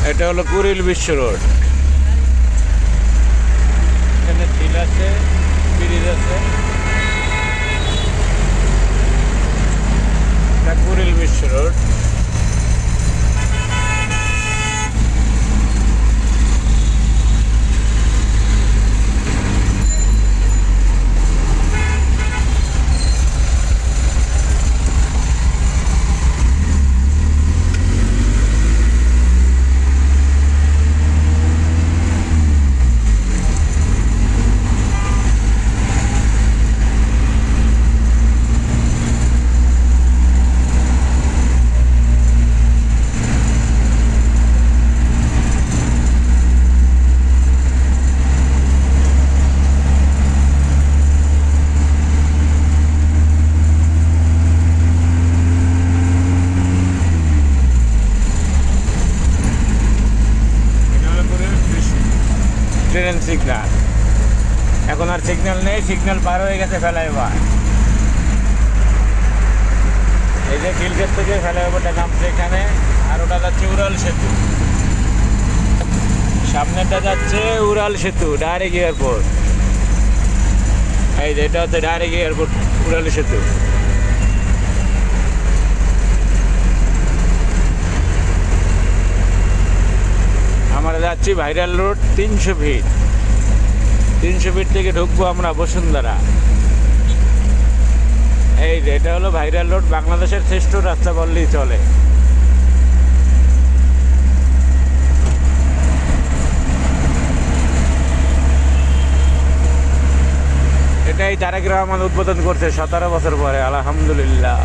এটা হলো কুড়িল বিশ্ব রোড। এখানে ঝিল আছে, ব্রিজ আছে। এটা কুড়িল বিশ্ব রোড। ট্রেন সিগন্যাল, এখন আর সিগন্যাল নেই, সিগন্যাল পার হয়ে গেছে ফ্লাইওভার। এই যে খিলক্ষেত থেকে ফ্লাইওভারটা নামছে এখানে, আর ওটা যাচ্ছে উড়াল সেতু। সামনেটা যাচ্ছে উড়াল সেতু, ডাইরেক্ট এয়ারপোর্ট। এই যে এটা হচ্ছে ডাইরেক্ট এয়ারপোর্ট, উড়াল সেতু। আমরা যাচ্ছি ভাইরাল রোড 300 ফিট। 300 ফিট থেকে ঢুকবো আমরা বসুন্ধরা। এই যে এটা হলো ভাইরাল রোড, বাংলাদেশের শ্রেষ্ঠ রাস্তা বললেই চলে। এটাই তারেক রহমান উদ্বোধন করছে 17 বছর পরে, আলহামদুলিল্লাহ।